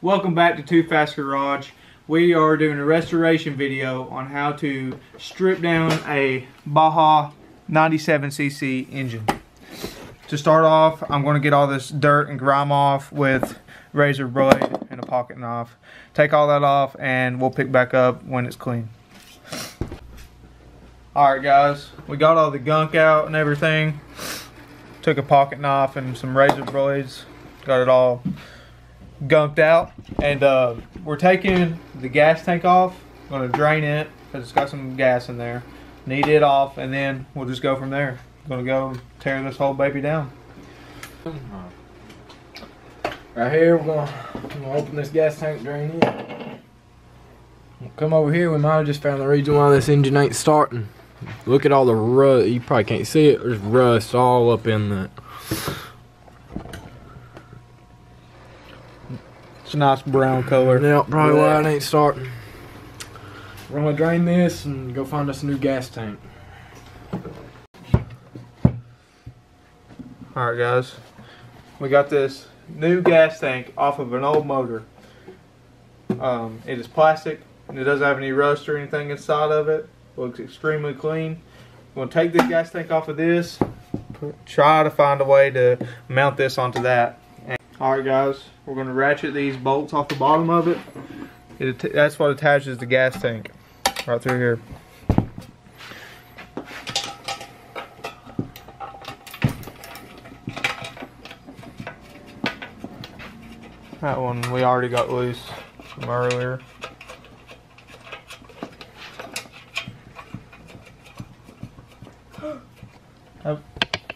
Welcome back to Too Fast Garage. We are doing a restoration video on how to strip down a Baja 97cc engine. To start off, I'm going to get all this dirt and grime off with razor blade and a pocket knife. Take all that off and we'll pick back up when it's clean. Alright guys, we got all the gunk out and everything. Took a pocket knife and some razor blades. Got it all gunked out. And we're taking the gas tank off. Going to drain it because it's got some gas in there. Knead it off and then we'll just go from there. Going to go tear this whole baby down. Right here, we're gonna open this gas tank drain in. We'll come over here, we might have just found the reason why this engine ain't starting. Look at all the rust, you probably can't see it, there's rust all up in that. It's a nice brown color. Yeah, probably why it ain't starting. We're gonna drain this and go find us a new gas tank. Alright guys, we got this new gas tank off of an old motor. It is plastic and it doesn't have any rust or anything inside of it. Looks extremely clean. We're going to take this gas tank off of this, try to find a way to mount this onto that. Alright guys, we're going to ratchet these bolts off the bottom of it. That's what attaches the gas tank right through here. That one we already got loose from earlier.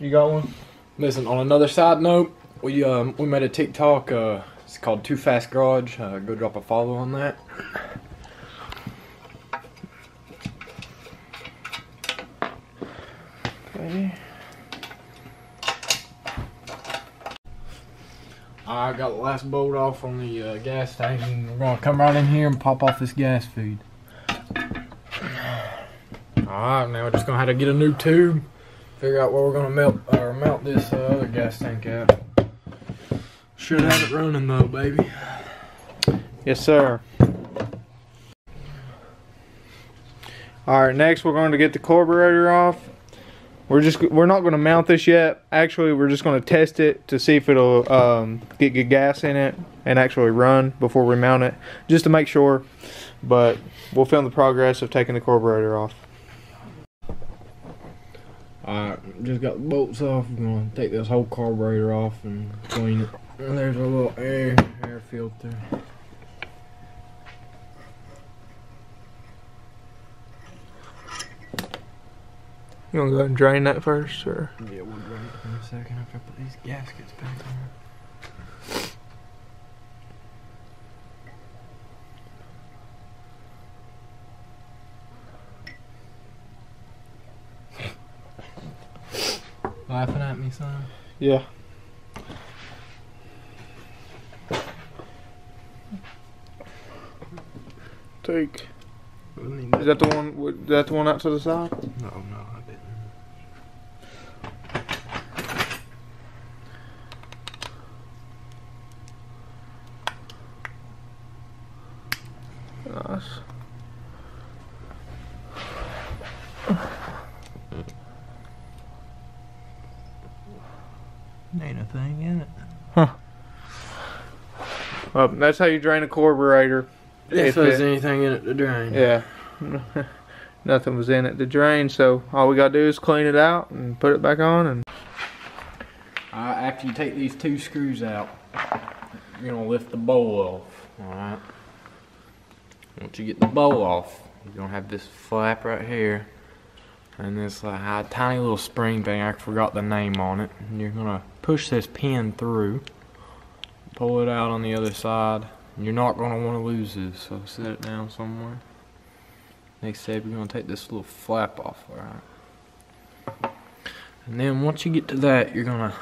You got one? Listen, on another side note, we made a TikTok. It's called Too Fast Garage. Go drop a follow on that. Okay. I got the last bolt off on the gas tank, and we're gonna come right in here and pop off this gas feed. Alright, now we're just gonna have to get a new tube, figure out where we're gonna mount this other gas tank at. Should have it running though, baby. Yes, sir. Alright, next we're going to get the carburetor off. We're not going to mount this yet. Actually, we're just going to test it to see if it'll get good gas in it and actually run before we mount it, just to make sure. But we'll film the progress of taking the carburetor off. Alright, just got the bolts off. We're going to take this whole carburetor off and clean it. And there's a little air filter. You want to go ahead and drain that first, or? Yeah, we'll drain it in a second after I put these gaskets back on. Laughing at me, son? Yeah. Take. Is that the one? Is that the one out to the side? No, I didn't. Nice. Ain't a thing in it. Huh. Well, that's how you drain a carburetor. If there's anything in it to drain. Yeah. Nothing was in it to drain, so all we gotta do is clean it out and put it back on. And after you take these two screws out, you're gonna lift the bowl off. Alright. Once you get the bowl off, you're gonna have this flap right here and this tiny little spring thing. I forgot the name on it. And you're gonna push this pin through, pull it out on the other side. You're not going to want to lose this, so set it down somewhere. Next step, you're going to take this little flap off, alright? And then once you get to that, you're gonna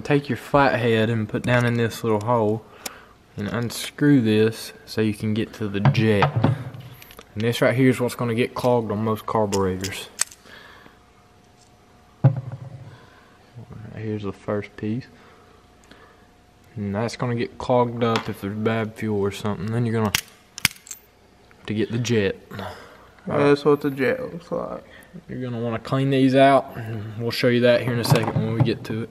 take your flathead and put down in this little hole and unscrew this so you can get to the jet. And this right here is what's going to get clogged on most carburetors. Here's the first piece. and that's gonna get clogged up if there's bad fuel or something. Then you're gonna to get the jet. That's what the jet looks like. You're gonna want to clean these out, and we'll show you that here in a second when we get to it.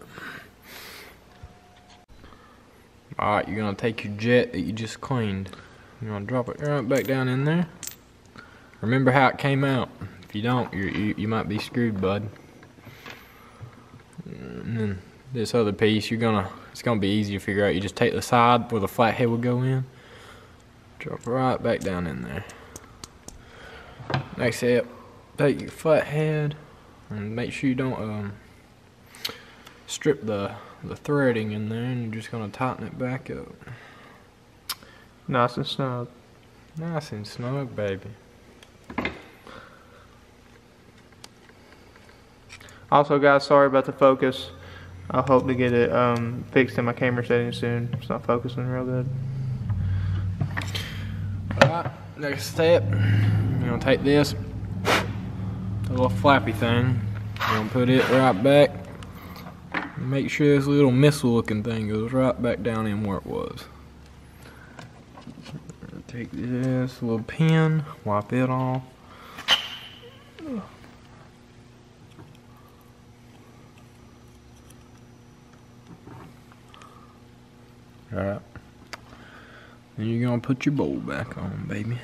Alright, you're gonna take your jet that you just cleaned. You're gonna drop it right back down in there. Remember how it came out. If you don't, you might be screwed, bud. And then this other piece, it's gonna be easy to figure out. You just take the side where the flathead will go in, drop right back down in there. Next step, take your flathead and make sure you don't strip the threading in there, and you're just gonna tighten it back up. Nice and snug. Nice and snug, baby. Also, guys, sorry about the focus. I hope to get it fixed in my camera settings soon. It's not focusing real good. Alright, next step, you're gonna take this, the little flappy thing, you're gonna put it right back. Make sure this little missile looking thing goes right back down in where it was. Take this little pin, wipe it off. Alright. Then you're gonna put your bowl back on, baby.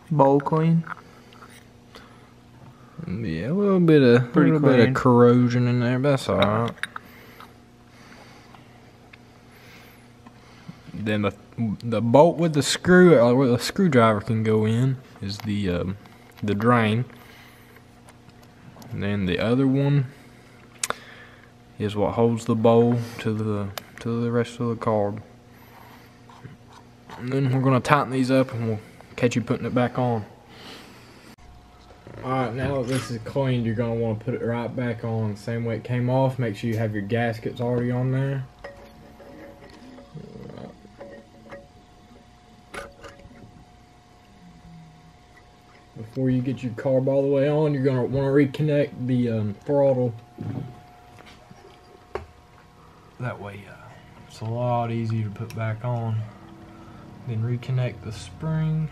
Bowl clean? Yeah, a little bit of corrosion in there, but that's alright. Then the bolt with the screw, where the screwdriver can go in, is the drain. And then the other one is what holds the bowl to the rest of the carb. And then we're gonna tighten these up, and we'll catch you putting it back on. Alright, now that this is cleaned, you're going to want to put it right back on the same way it came off. Make sure you have your gaskets already on there. Before you get your carb all the way on, you're going to want to reconnect the throttle. That way it's a lot easier to put back on. Then reconnect the spring.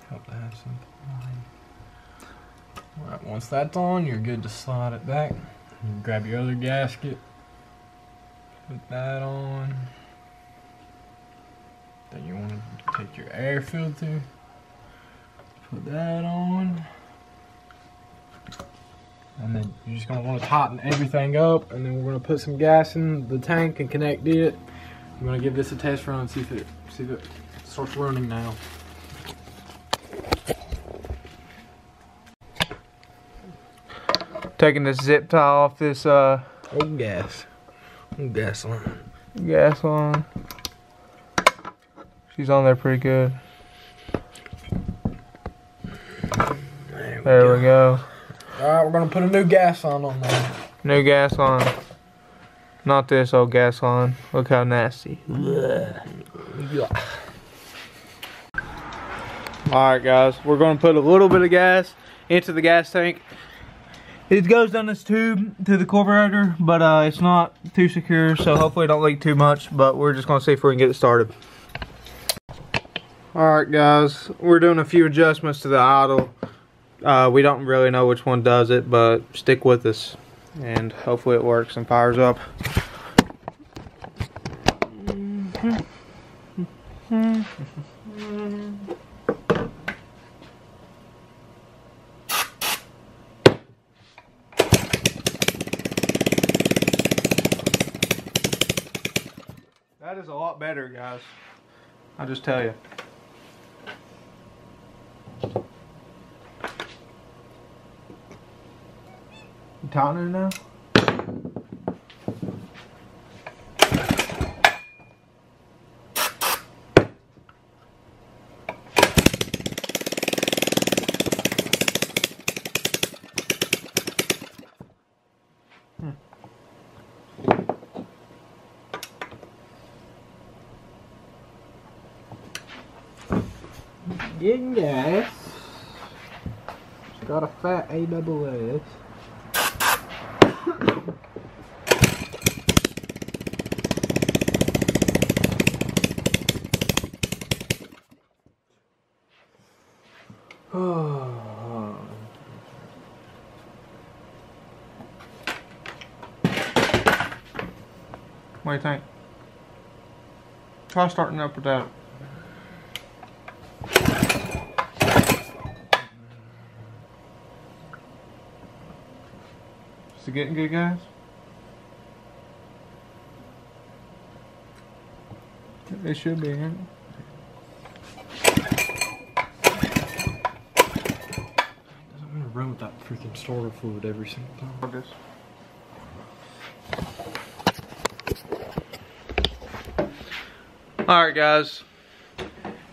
Hope that has some line. Alright, once that's on, you're good to slide it back. You grab your other gasket, put that on. Then you want to take your air filter, put that on. And then you're just going to want to tighten everything up, and then we're going to put some gas in the tank and connect it. I'm going to give this a test run and see if it starts running now. Taking this zip tie off this old gas line. Gas line. She's on there pretty good. There we go. Alright, we're gonna put a new gas line on there. New gas line. Not this old gas line. Look how nasty. Alright guys, we're gonna put a little bit of gas into the gas tank. It goes down this tube to the carburetor, but it's not too secure, so hopefully it don't leak too much, but we're just gonna see if we can get it started. Alright guys, we're doing a few adjustments to the idle. We don't really know which one does it, but stick with us and hopefully it works and fires up. That is a lot better, guys. I'll just tell you. You tightening it now? Getting gas. It's got a fat AWS. What do you think? Try starting up with that. Is it getting good, guys? It should be, ain't it? I'm gonna run with that freaking starter fluid every single time. Alright guys,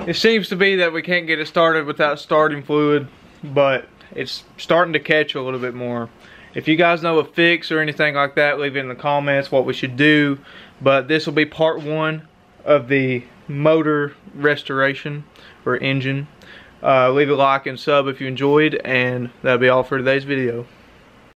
it seems to be that we can't get it started without starting fluid, but it's starting to catch a little bit more. If you guys know a fix or anything like that, leave it in the comments what we should do. But this will be part 1 of the motor restoration or engine. Leave a like and sub if you enjoyed, and that'll be all for today's video.